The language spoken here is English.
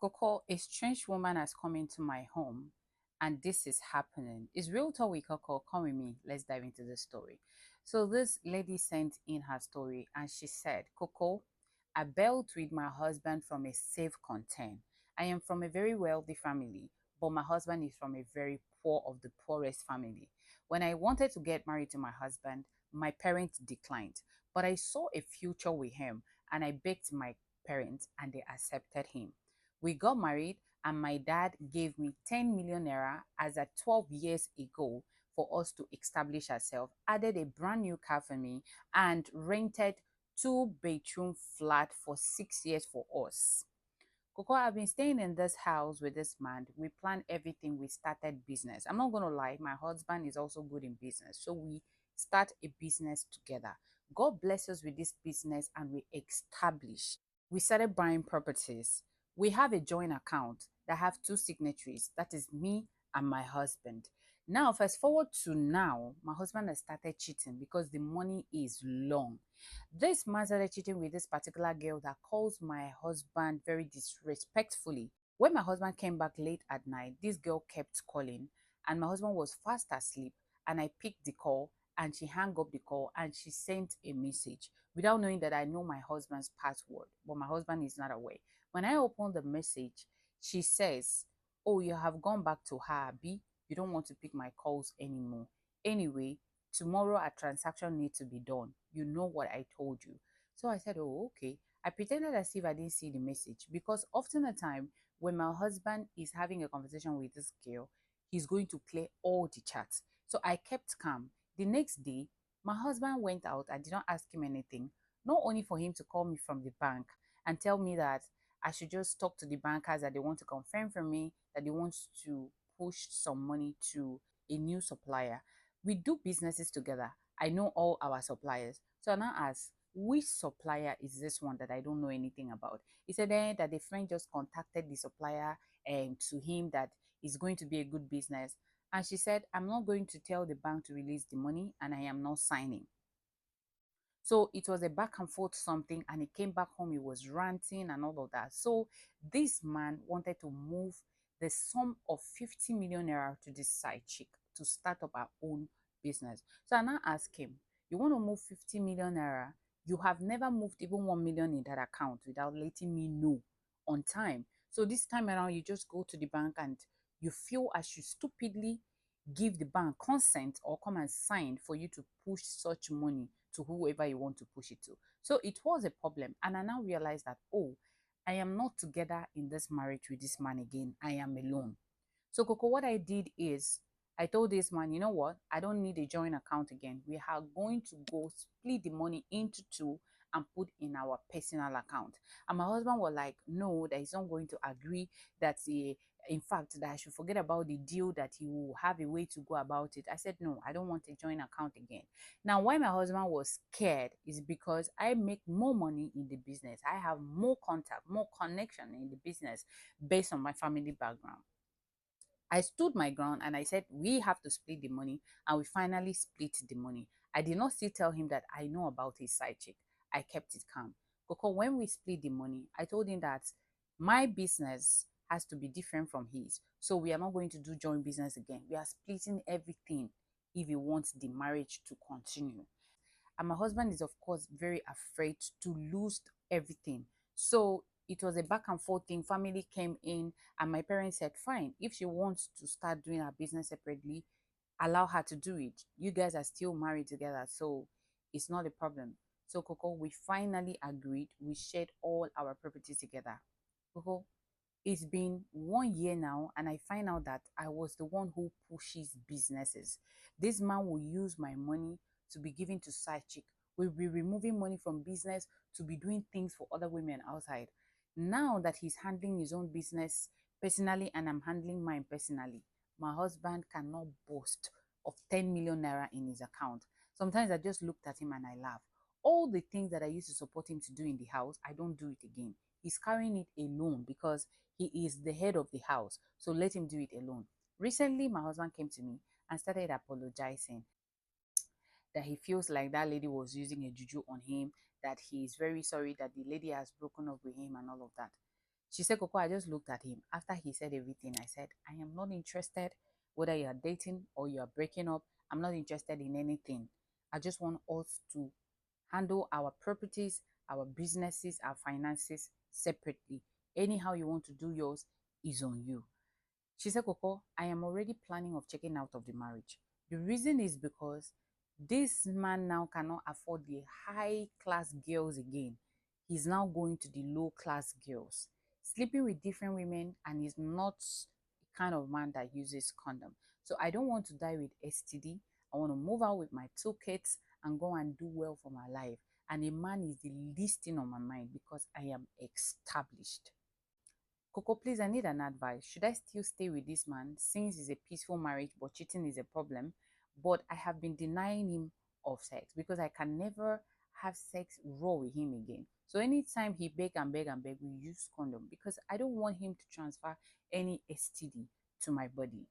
Coco, a strange woman has come into my home and this is happening. It's real talk with Coco. Come with me. Let's dive into the story. So this lady sent in her story and she said, Coco, I built with my husband from a safe content. I am from a very wealthy family, but my husband is from a very poor of the poorest family. When I wanted to get married to my husband, my parents declined, but I saw a future with him and I begged my parents and they accepted him. We got married, and my dad gave me 10 million naira as at 12 years ago for us to establish ourselves, added a brand new car for me, and rented two-bedroom flat for 6 years for us. Coco, I've been staying in this house with this man. We planned everything. We started business. I'm not going to lie, my husband is also good in business. So we start a business together. God bless us with this business and we establish. We started buying properties. We have a joint account that have two signatories. That is me and my husband. Now, fast forward to now, my husband has started cheating because the money is long. This man started cheating with this particular girl that calls my husband very disrespectfully. When my husband came back late at night, this girl kept calling, and my husband was fast asleep. And I picked the call, and she hung up the call, and she sent a message without knowing that I know my husband's password, but my husband is not aware. When I opened the message, she says, "Oh, you have gone back to her, B. You don't want to pick my calls anymore. Anyway, tomorrow a transaction needs to be done. You know what I told you." So I said, "Oh, okay." I pretended as if I didn't see the message because often the time when my husband is having a conversation with this girl, he's going to clear all the chats. So I kept calm. The next day, my husband went out. I did not ask him anything, not only for him to call me from the bank and tell me that I should just talk to the bankers that they want to confirm for me that they want to push some money to a new supplier. We do businesses together. I know all our suppliers. So I now ask, which supplier is this one that I don't know anything about? He said that the friend just contacted the supplier and to him that it's going to be a good business. And she said, I'm not going to tell the bank to release the money and I am not signing. So it was a back and forth something, and he came back home, he was ranting and all of that. So this man wanted to move the sum of 50 million naira to this side chick to start up our own business. So I now asked him, you want to move 50 million naira? You have never moved even 1 million in that account without letting me know on time. So this time around, you just go to the bank and you feel as you stupidly give the bank consent or come and sign for you to push such money to whoever you want to push it to. So it was a problem. And I now realize that, oh, I am not together in this marriage with this man again. I am alone. So, Coco, what I did is I told this man, you know what? I don't need a joint account again. We are going to go split the money into two and put in our personal account. And my husband was like, no, that he's not going to agree. That's a in fact that I should forget about the deal, that he will have a way to go about it. I said, no, I don't want a joint account again. Now, why my husband was scared is because I make more money in the business. I have more contact, more connection in the business based on my family background. I stood my ground and I said, we have to split the money. And we finally split the money. I did not still tell him that I know about his side chick. I kept it calm. Because when we split the money, I told him that my business has to be different from his. So we are not going to do joint business again. We are splitting everything if he wants the marriage to continue. And my husband is, of course, very afraid to lose everything. So it was a back and forth thing. Family came in, and my parents said, fine, if she wants to start doing her business separately, allow her to do it. You guys are still married together, so it's not a problem. So, Coco, we finally agreed. We shared all our property together. Coco, it's been 1 year now, and I find out that I was the one who pushes businesses. This man will use my money to be given to side chick. We'll be removing money from business to be doing things for other women outside. Now that he's handling his own business personally and I'm handling mine personally, my husband cannot boast of 10 million naira in his account. Sometimes I just looked at him and I laugh. All the things that I used to support him to do in the house, I don't do it again. He's carrying it alone because he is the head of the house. So let him do it alone. Recently, my husband came to me and started apologizing that he feels like that lady was using a juju on him, that he is very sorry that the lady has broken up with him and all of that. She said, Coco, I just looked at him. After he said everything, I said, I am not interested whether you are dating or you are breaking up. I'm not interested in anything. I just want us to handle our properties, our businesses, our finances separately. Anyhow you want to do yours is on you. She said, Coco, I am already planning of checking out of the marriage. The reason is because this man now cannot afford the high class girls again. He's now going to the low class girls, sleeping with different women, and he's not the kind of man that uses condom. So I don't want to die with STD. I want to move out with my two kids and go and do well for my life. And a man is the least thing on my mind because I am established. Coco, please, I need an advice. Should I still stay with this man since it's a peaceful marriage, but cheating is a problem? But I have been denying him of sex because I can never have sex raw with him again. So anytime he beg and beg and beg, we use condom because I don't want him to transfer any STD to my body.